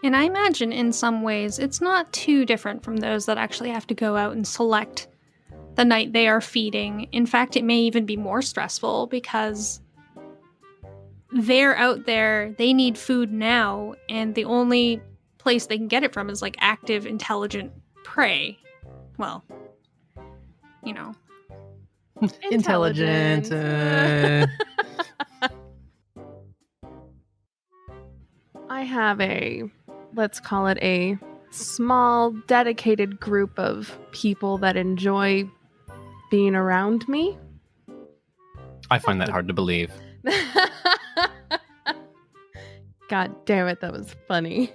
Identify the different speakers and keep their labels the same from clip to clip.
Speaker 1: And I imagine in some ways it's not too different from those that actually have to go out and select the night they are feeding. In fact, it may even be more stressful because they're out there, they need food now, and the only place they can get it from is like active, intelligent prey. Well, you know.
Speaker 2: Intelligent.
Speaker 3: I have let's call it a small, dedicated group of people that enjoy being around me.
Speaker 2: I find that hard to believe.
Speaker 3: God damn it, that was funny.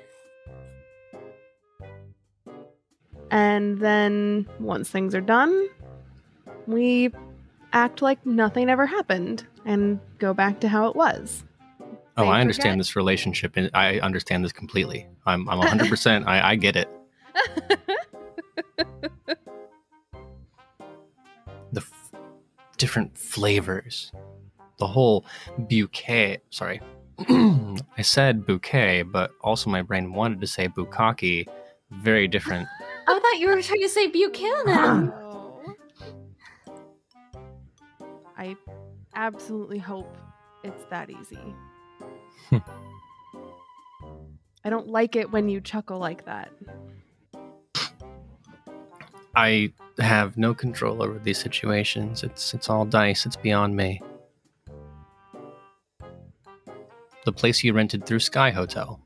Speaker 3: And then once things are done, we act like nothing ever happened and go back to how it was.
Speaker 2: Oh, I understand this relationship, and I understand this completely. I'm 100%. I get it. The different flavors, the whole bouquet. Sorry, I said bouquet, but also my brain wanted to say bukkake. Very different.
Speaker 4: I thought you were trying to say Buchanan.
Speaker 3: I absolutely hope it's that easy. I don't like it when you chuckle like that.
Speaker 2: I have no control over these situations. It's all dice. It's beyond me. The place you rented through Sky Hotel.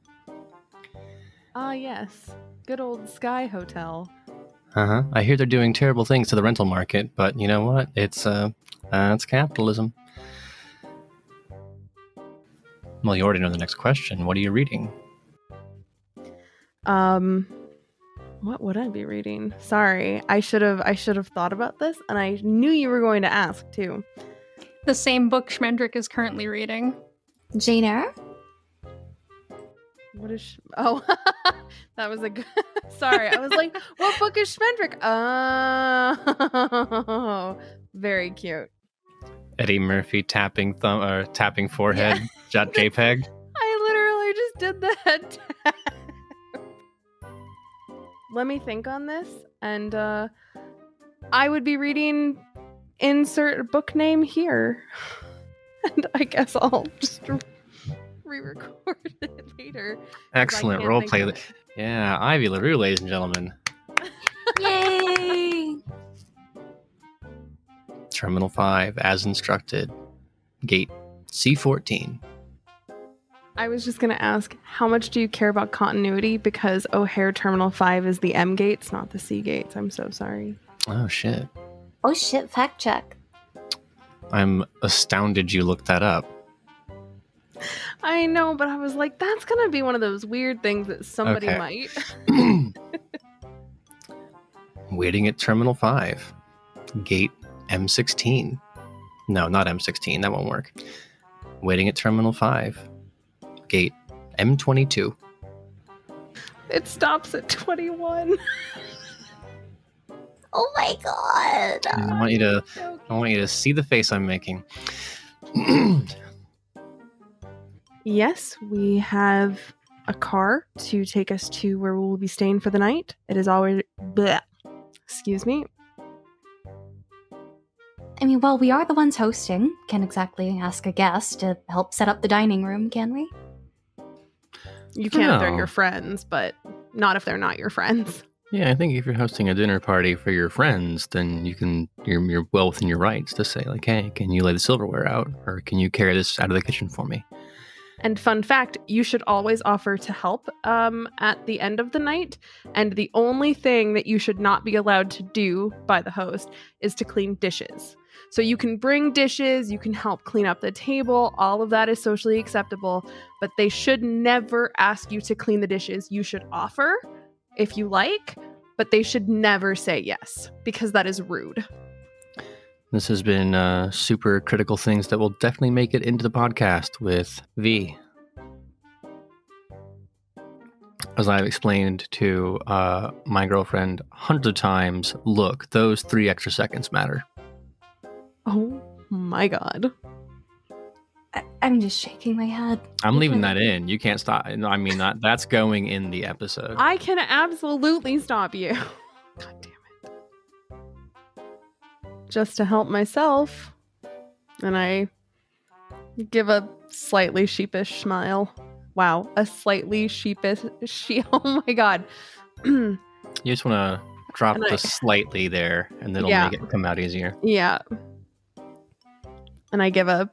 Speaker 3: Ah, yes. Good old Sky Hotel.
Speaker 2: Uh-huh. I hear they're doing terrible things to the rental market, but you know what? It's capitalism. Well, you already know the next question. What are you reading?
Speaker 3: What would I be reading? Sorry, I should have thought about this, and I knew you were going to ask too.
Speaker 1: The same book Schmendrick is currently reading.
Speaker 4: Jane Eyre?
Speaker 3: What is? Oh, that was a good. Sorry, I was like, what book is Schmendrick? Oh, very cute.
Speaker 2: Eddie Murphy tapping forehead. Yeah. JPEG.
Speaker 3: I literally just did that. Let me think on this, and I would be reading insert book name here, and I guess I'll just re-record it later.
Speaker 2: Excellent roleplay. Yeah, Ivy LaRue, ladies and gentlemen.
Speaker 4: Yay!
Speaker 2: Terminal 5, as instructed. Gate C14.
Speaker 3: I was just going to ask, how much do you care about continuity? Because O'Hare Terminal 5 is the M gates, not the C gates. I'm so sorry.
Speaker 2: Oh, shit.
Speaker 4: Oh, shit. Fact check.
Speaker 2: I'm astounded you looked that up.
Speaker 3: I know, but I was like, that's going to be one of those weird things that somebody might.
Speaker 2: Waiting at Terminal 5. Gate M16. No, not M16. That won't work. Waiting at Terminal 5. Gate M22.
Speaker 3: It stops at 21.
Speaker 4: Oh my god.
Speaker 2: I want you to see the face I'm making.
Speaker 3: Yes, we have a car to take us to where we'll be staying for the night. It is always excuse me.
Speaker 4: I mean, well, we are the ones hosting. Can't exactly ask a guest to help set up the dining room, can we?
Speaker 3: You can if they're your friends, but not if they're not your friends.
Speaker 2: Yeah, I think if you're hosting a dinner party for your friends, then you're well within your rights to say, like, hey, can you lay the silverware out? Or can you carry this out of the kitchen for me?
Speaker 3: And fun fact, you should always offer to help at the end of the night. And the only thing that you should not be allowed to do by the host is to clean dishes. So you can bring dishes, you can help clean up the table, all of that is socially acceptable, but they should never ask you to clean the dishes. You should offer if you like, but they should never say yes, because that is rude.
Speaker 2: This has been super critical things that will definitely make it into the podcast with V. As I've explained to my girlfriend hundreds of times, look, those 3 extra seconds matter.
Speaker 3: Oh my god.
Speaker 4: I'm just shaking my head.
Speaker 2: I'm leaving that in. You can't stop. No, I mean, that's going in the episode.
Speaker 3: I can absolutely stop you. God damn it. Just to help myself. And I give a slightly sheepish smile. Wow, a slightly sheepish... Oh my god.
Speaker 2: You just want to drop the slightly there, and then it'll make it come out easier.
Speaker 3: Yeah. And I give a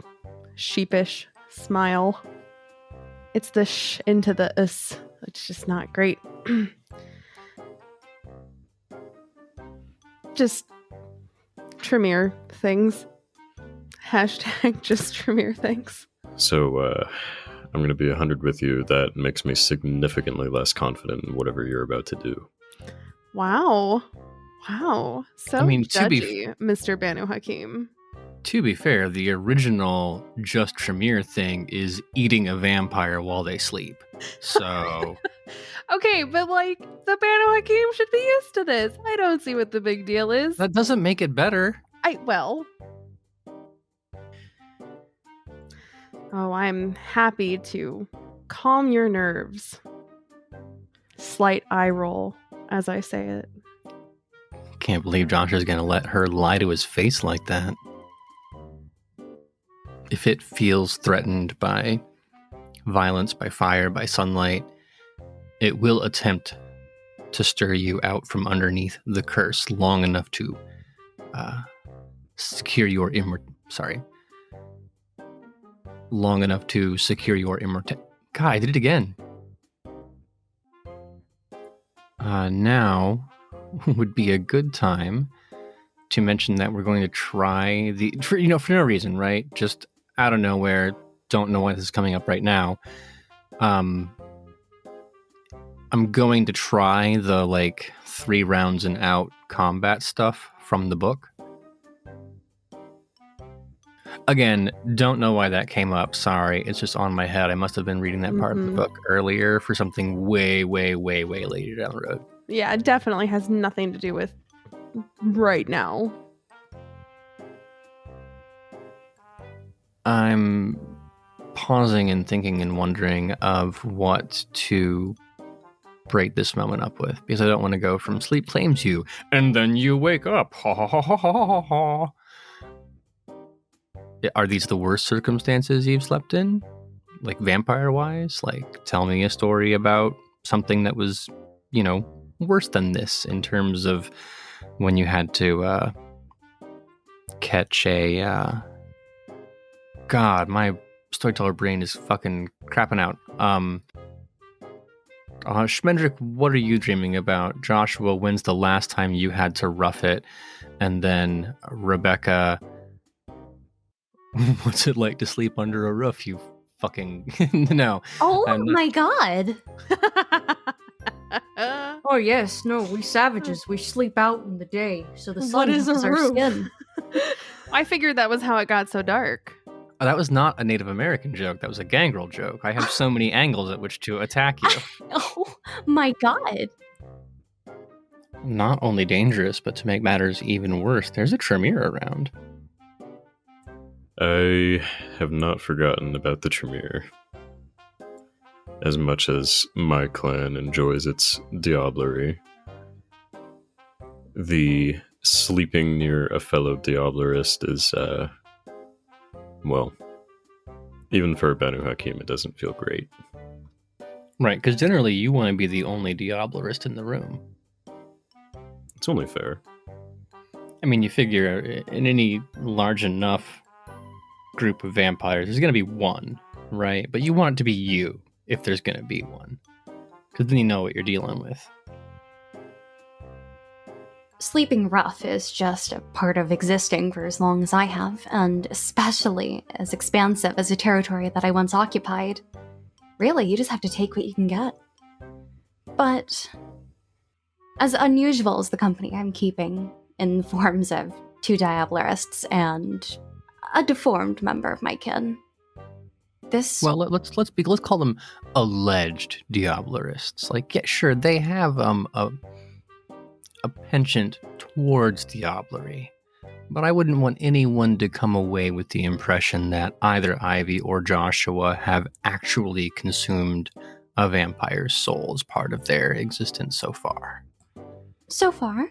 Speaker 3: sheepish smile. It's the sh into the s. It's just not great. Just Tremere things. Hashtag just Tremere things.
Speaker 5: So, I'm going to be 100 with you. That makes me significantly less confident in whatever you're about to do.
Speaker 3: Wow. So
Speaker 2: I mean,
Speaker 3: judgy, Mr. Banu Hakim.
Speaker 2: To be fair, the original Just Tremere thing is eating a vampire while they sleep. So...
Speaker 3: Okay, but like, the Banu Hakim should be used to this. I don't see what the big deal is.
Speaker 2: That doesn't make it better.
Speaker 3: Oh, I'm happy to calm your nerves. Slight eye roll as I say it.
Speaker 2: Can't believe Josh is going to let her lie to his face like that. If it feels threatened by violence, by fire, by sunlight, it will attempt to stir you out from underneath the curse long enough to secure your immortality. God, I did it again. Now would be a good time to mention that we're going to try for no reason, right? Just out of nowhere. Don't know why this is coming up right now. I'm going to try the 3 rounds and out combat stuff from the book. Again, don't know why that came up. Sorry, it's just on my head. I must have been reading that part of the book earlier for something way, way, way, way later down the road.
Speaker 3: Yeah, it definitely has nothing to do with right now.
Speaker 2: I'm pausing and thinking and wondering of what to break this moment up with, because I don't want to go from sleep claims you and then you wake up. Ha ha ha ha ha ha. Are these the worst circumstances you've slept in? Like vampire-wise? Tell me a story about something that was, worse than this in terms of when you had to catch a... God, my storyteller brain is fucking crapping out. Schmendrick, what are you dreaming about? Joshua, when's the last time you had to rough it? And then Rebecca... What's it like to sleep under a roof, you fucking... No.
Speaker 4: Oh my god.
Speaker 6: Oh yes, no, we savages, we sleep out in the day, so the sun
Speaker 3: What is a
Speaker 6: hits our
Speaker 3: roof?
Speaker 6: skin.
Speaker 3: I figured that was how it got so dark.
Speaker 2: That was not a Native American joke. That was a gangrel joke. I have so many angles at which to attack you.
Speaker 4: Oh my god.
Speaker 2: Not only dangerous, but to make matters even worse, there's a Tremere around.
Speaker 5: I have not forgotten about the Tremere. As much as my clan enjoys its diablerie, the sleeping near a fellow diablerist is, even for Banu Hakim, it doesn't feel great.
Speaker 2: Right, because generally you want to be the only diablerist in the room.
Speaker 5: It's only fair.
Speaker 2: I mean, you figure in any large enough group of vampires, there's going to be one, right? But you want it to be you, if there's going to be one. Because then you know what you're dealing with.
Speaker 4: Sleeping rough is just a part of existing for as long as I have, and especially as expansive as a territory that I once occupied. Really, you just have to take what you can get. But as unusual as the company I'm keeping, in the forms of 2 diablerists and a deformed member of my kin, this...
Speaker 2: Well, let's call them alleged diablerists. Sure, they have a penchant towards diablerie, But I wouldn't want anyone to come away with the impression that either Ivy or Joshua have actually consumed a vampire's soul as part of their existence so far.
Speaker 4: So far.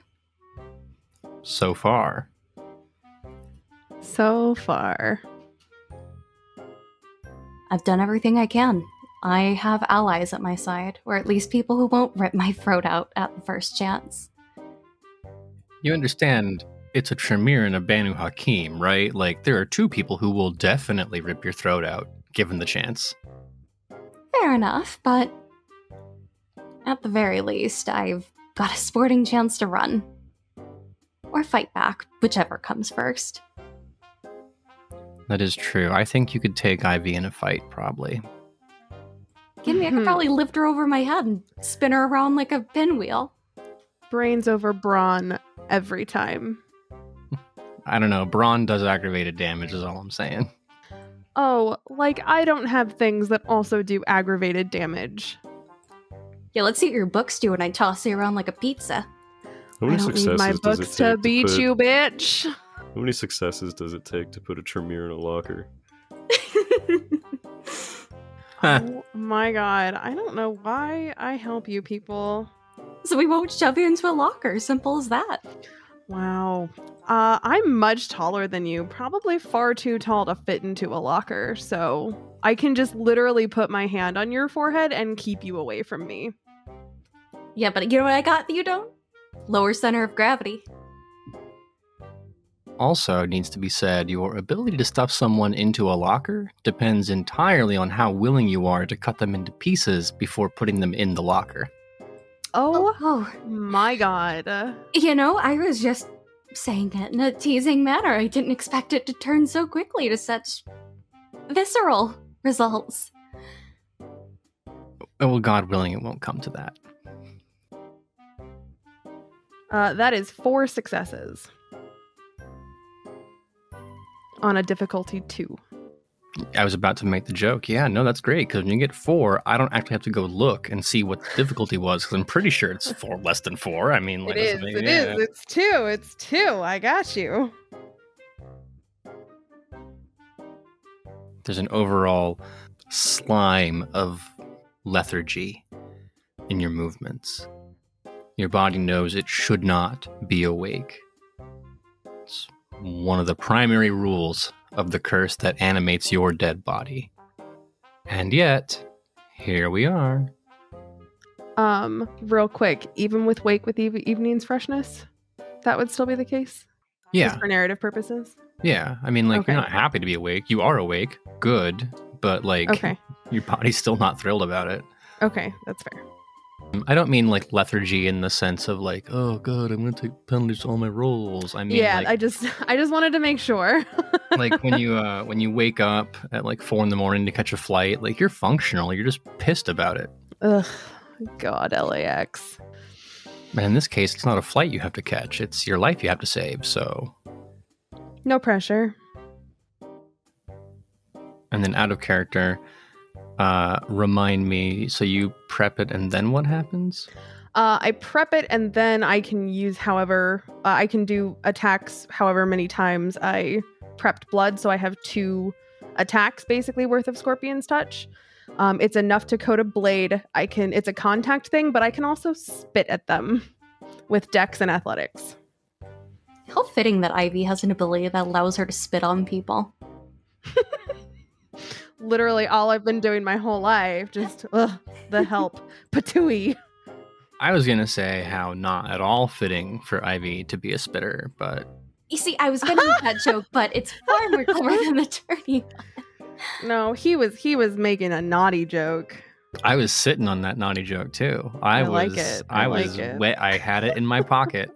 Speaker 2: So far.
Speaker 3: So far.
Speaker 4: I've done everything I can. I have allies at my side, or at least people who won't rip my throat out at the first chance.
Speaker 2: You understand it's a Tremere and a Banu Hakim, right? Like, there are two people who will definitely rip your throat out, given the chance.
Speaker 4: Fair enough, but at the very least, I've got a sporting chance to run. Or fight back, whichever comes first.
Speaker 2: That is true. I think you could take Ivy in a fight, probably.
Speaker 4: Give me, I could probably lift her over my head and spin her around like a pinwheel.
Speaker 3: Brains over brawn every time.
Speaker 2: I don't know. Brawn does aggravated damage, is all I'm saying.
Speaker 3: Oh, like I don't have things that also do aggravated damage.
Speaker 4: Yeah, let's see what your books do when I toss you around like a pizza.
Speaker 5: How
Speaker 3: I
Speaker 5: many
Speaker 3: don't need
Speaker 5: successes
Speaker 3: my
Speaker 5: does
Speaker 3: books
Speaker 5: it take
Speaker 3: to beat
Speaker 5: put,
Speaker 3: you, bitch.
Speaker 5: How many successes does it take to put a Tremere in a locker?
Speaker 3: Oh my god, I don't know why I help you people.
Speaker 4: So we won't shove you into a locker. Simple as that.
Speaker 3: Wow. I'm much taller than you, probably far too tall to fit into a locker, so I can just literally put my hand on your forehead and keep you away from me.
Speaker 4: Yeah, but you know what I got that you don't? Lower center of gravity.
Speaker 2: Also, it needs to be said, your ability to stuff someone into a locker depends entirely on how willing you are to cut them into pieces before putting them in the locker.
Speaker 3: Oh my god.
Speaker 4: You know, I was just saying it in a teasing manner. I didn't expect it to turn so quickly to such visceral results.
Speaker 2: Well, God willing, it won't come to that.
Speaker 3: That is 4 successes. On a difficulty 2.
Speaker 2: I was about to make the joke. Yeah, no, that's great, because when you get 4, I don't actually have to go look and see what the difficulty was, because I'm pretty sure it's 4 less than 4. I mean, like,
Speaker 3: It is. It's 2. It's 2. I got you.
Speaker 2: There's an overall slime of lethargy in your movements. Your body knows it should not be awake. It's one of the primary rules of the curse that animates your dead body. And yet, here we are.
Speaker 3: Real quick, even with Wake with Evening's freshness, that would still be the case?
Speaker 2: Yeah,
Speaker 3: Just for narrative purposes?
Speaker 2: yeah. I mean, like,
Speaker 3: Okay.
Speaker 2: you're not happy to be awake. You are awake. Good. But, like,
Speaker 3: Okay.
Speaker 2: your body's still not thrilled about it.
Speaker 3: Okay, that's fair.
Speaker 2: I don't mean, like, lethargy in the sense of, like, oh, God, I'm going to take penalties to all my rolls. I mean,
Speaker 3: Yeah,
Speaker 2: like,
Speaker 3: I just wanted to make sure.
Speaker 2: like when you wake up at, like, 4 a.m. to catch a flight, like, you're functional. You're just pissed about it.
Speaker 3: Ugh, God, LAX.
Speaker 2: And in this case, it's not a flight you have to catch. It's your life you have to save, so...
Speaker 3: No pressure.
Speaker 2: And then out of character, remind me, so you prep it and then what happens?
Speaker 3: I prep it and then I can use I can do attacks however many times I prepped blood. So I have 2 attacks basically worth of Scorpion's Touch. It's enough to coat a blade. It's a contact thing, but I can also spit at them with Dex and Athletics.
Speaker 4: How fitting that Ivy has an ability that allows her to spit on people.
Speaker 3: Literally all I've been doing my whole life. Just, the help. Patooey.
Speaker 2: I was going to say how not at all fitting for Ivy to be a spitter, but...
Speaker 4: You see, I was gonna make that joke, but it's far more clever than the turning.
Speaker 3: No, he was making a naughty joke.
Speaker 2: I was sitting on that naughty joke, too.
Speaker 3: I like it. I like
Speaker 2: was
Speaker 3: it.
Speaker 2: wet. I had it in my pocket.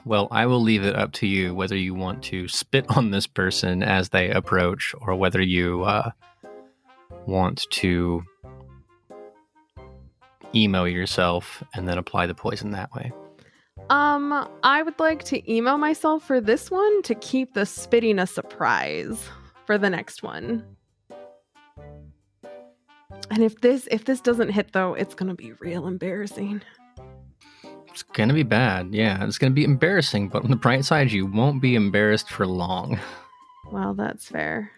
Speaker 2: Well, I will leave it up to you whether you want to spit on this person as they approach or whether you want to emo yourself and then apply the poison that way.
Speaker 3: I would like to email myself for this one to keep the spitting a surprise for the next one. And if this doesn't hit though, it's gonna be real embarrassing.
Speaker 2: It's gonna be bad. Yeah, it's gonna be embarrassing, but on the bright side, you won't be embarrassed for long.
Speaker 3: Well, that's fair.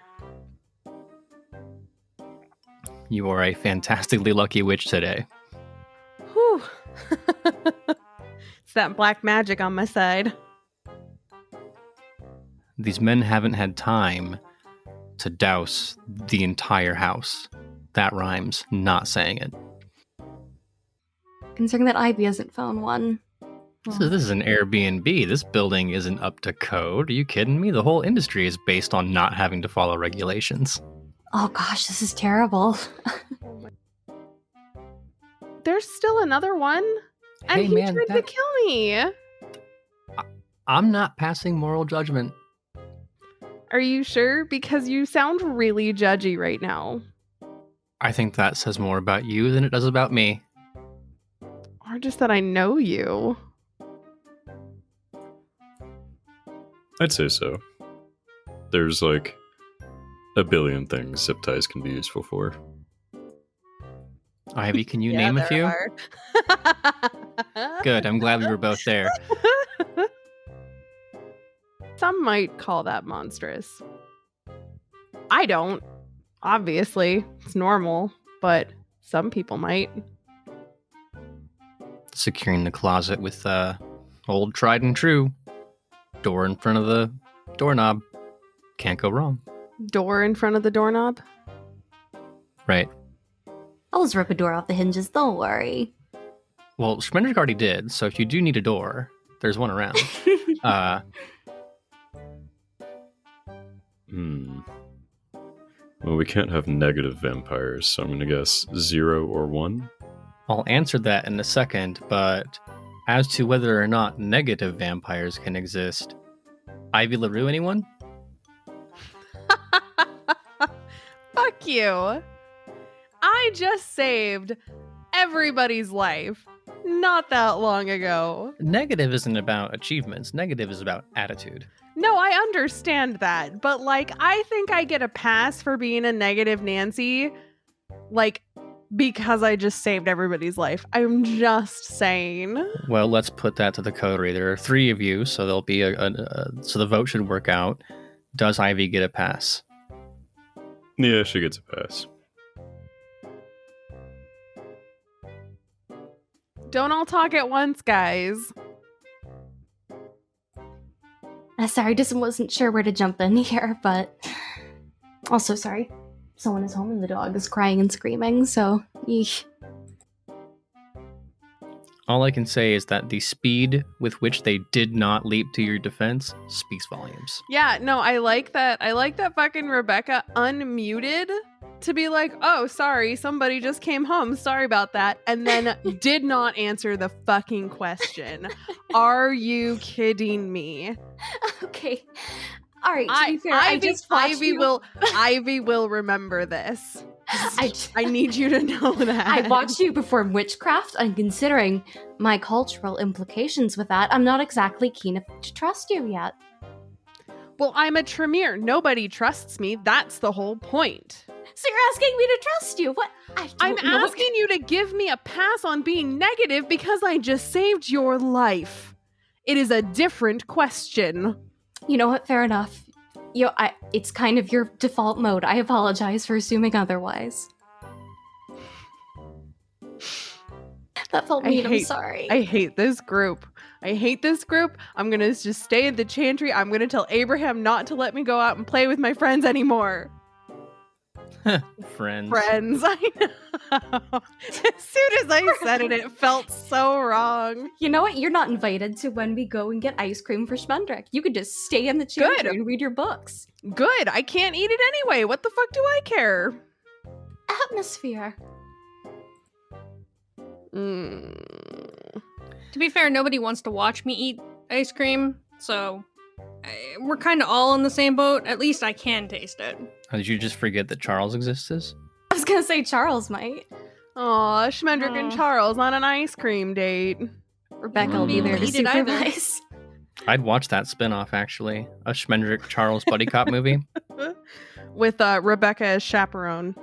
Speaker 2: You are a fantastically lucky witch today.
Speaker 3: Whew. It's that black magic on my side.
Speaker 2: These men haven't had time to douse the entire house. That rhymes, not saying it.
Speaker 4: Considering that Ivy hasn't found one.
Speaker 2: This is an Airbnb. This building isn't up to code. Are you kidding me? The whole industry is based on not having to follow regulations.
Speaker 4: Oh gosh, this is terrible.
Speaker 3: There's still another one? And
Speaker 2: Hey,
Speaker 3: he
Speaker 2: man,
Speaker 3: tried to
Speaker 2: that-
Speaker 3: kill me.
Speaker 2: I'm not passing moral judgment.
Speaker 3: Are you sure? Because you sound really judgy right now.
Speaker 2: I think that says more about you than it does about me.
Speaker 3: Or just that I know you.
Speaker 5: I'd say so. There's like a billion things zip ties can be useful for.
Speaker 2: Ivy, can you name a few? Good, I'm glad we were both there.
Speaker 3: Some might call that monstrous. I don't. Obviously, it's normal, but some people might.
Speaker 2: Securing the closet with old tried and true. Door in front of the doorknob. Can't go wrong.
Speaker 3: Door in front of the doorknob?
Speaker 2: Right.
Speaker 4: I'll just rip a door off the hinges, don't worry.
Speaker 2: Well, Schmendrick already did, so if you do need a door, there's one around.
Speaker 5: Well, we can't have negative vampires, so I'm going to guess 0 or 1.
Speaker 2: I'll answer that in a second, but as to whether or not negative vampires can exist, Ivy LaRue, anyone?
Speaker 3: Fuck you. I just saved everybody's life not that long ago.
Speaker 2: Negative isn't about achievements. Negative is about attitude.
Speaker 3: No, I understand that, but like, I think I get a pass for being a negative Nancy, like, because I just saved everybody's life. I'm just saying.
Speaker 2: Well, let's put that to the coterie. There are 3 of you, so there'll be so the vote should work out. Does Ivy get a pass?
Speaker 5: Yeah, she gets a pass.
Speaker 3: Don't all talk at once, guys.
Speaker 4: Sorry, just wasn't sure where to jump in here, but also sorry. Someone is home and the dog is crying and screaming, so eesh.
Speaker 2: All I can say is that the speed with which they did not leap to your defense speaks volumes.
Speaker 3: Yeah, no, I like that. I like that fucking Rebecca unmuted to be like, oh, sorry, somebody just came home. Sorry about that. And then did not answer the fucking question. Are you kidding me?
Speaker 4: Okay. All right, to be fair, I just watched
Speaker 3: Ivy will remember this. I need you to know that.
Speaker 4: I watched you perform witchcraft, and considering my cultural implications with that, I'm not exactly keen to trust you yet.
Speaker 3: Well, I'm a Tremere. Nobody trusts me. That's the whole point.
Speaker 4: So you're asking me to trust you? What?
Speaker 3: I'm asking you to give me a pass on being negative because I just saved your life. It is a different question.
Speaker 4: You know what? Fair enough. It's kind of your default mode. I apologize for assuming otherwise. That felt mean. I'm sorry.
Speaker 3: I hate this group. I'm gonna just stay in the chantry. I'm gonna tell Abraham not to let me go out and play with my friends anymore.
Speaker 2: Friends.
Speaker 3: I know. As soon as I said it, it felt so wrong.
Speaker 4: You know what? You're not invited to when we go and get ice cream for Schmendrick. You could just stay in the chantry and read your books.
Speaker 3: Good. I can't eat it anyway. What the fuck do I care?
Speaker 4: Atmosphere.
Speaker 1: To be fair, nobody wants to watch me eat ice cream, so we're kind of all in the same boat. At least I can taste it.
Speaker 2: Did you just forget that Charles exists?
Speaker 4: I was gonna say Charles might.
Speaker 3: Aw, Schmendrick and Charles on an ice cream date.
Speaker 4: Rebecca will be there to
Speaker 1: Eat it either.
Speaker 4: supervise.
Speaker 2: I'd watch that spin-off, actually. A Schmendrick Charles buddy cop movie.
Speaker 3: With Rebecca as chaperone.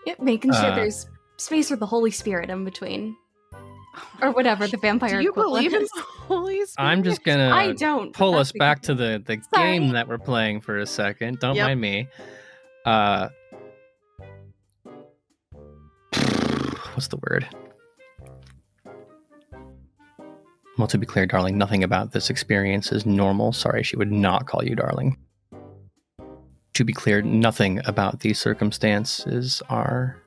Speaker 4: Yep, making sure there's space for the Holy Spirit in between. Or whatever the vampire
Speaker 3: Do you
Speaker 4: equivalent
Speaker 3: believe in
Speaker 4: is.
Speaker 3: the Holy Spirit?
Speaker 2: I'm just gonna
Speaker 4: I don't. but
Speaker 2: pull
Speaker 4: that's
Speaker 2: us back to
Speaker 4: because-
Speaker 2: the
Speaker 4: Sorry.
Speaker 2: game that we're playing for a second. Don't
Speaker 3: Yep.
Speaker 2: mind me. What's the word? Well, to be clear, darling, nothing about this experience is normal. Sorry, she would not call you darling. To be clear, nothing about these circumstances are...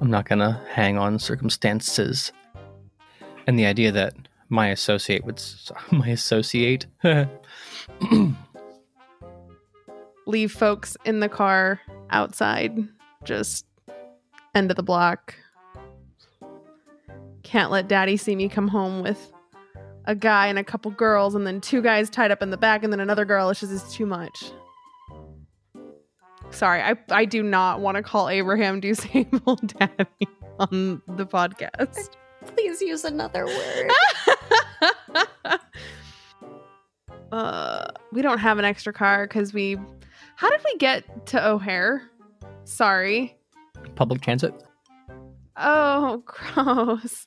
Speaker 2: I'm not gonna hang on circumstances. And the idea that my associate would... My associate?
Speaker 3: Leave folks in the car outside, just end of the block. Can't let daddy see me come home with a guy and a couple girls and then 2 guys tied up in the back and then another girl. It's too much. Sorry, I do not want to call Abraham Dusable daddy on the podcast.
Speaker 4: Please use another word.
Speaker 3: We don't have an extra car because we... How did we get to O'Hare? Sorry.
Speaker 2: Public transit?
Speaker 3: Oh, gross.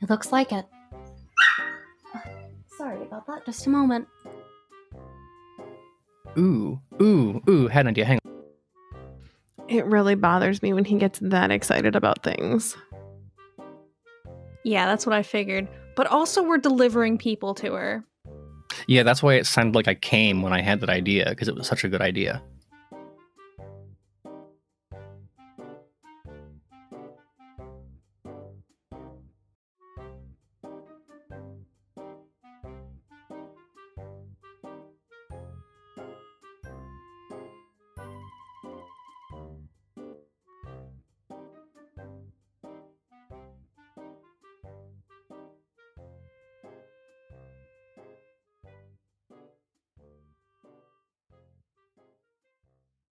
Speaker 4: It looks like it. Sorry about that. Just a moment.
Speaker 2: Ooh, had an idea. Hang on.
Speaker 3: It really bothers me when he gets that excited about things.
Speaker 1: Yeah, that's what I figured. But also, we're delivering people to her.
Speaker 2: Yeah, that's why it sounded like I came when I had that idea, because it was such a good idea.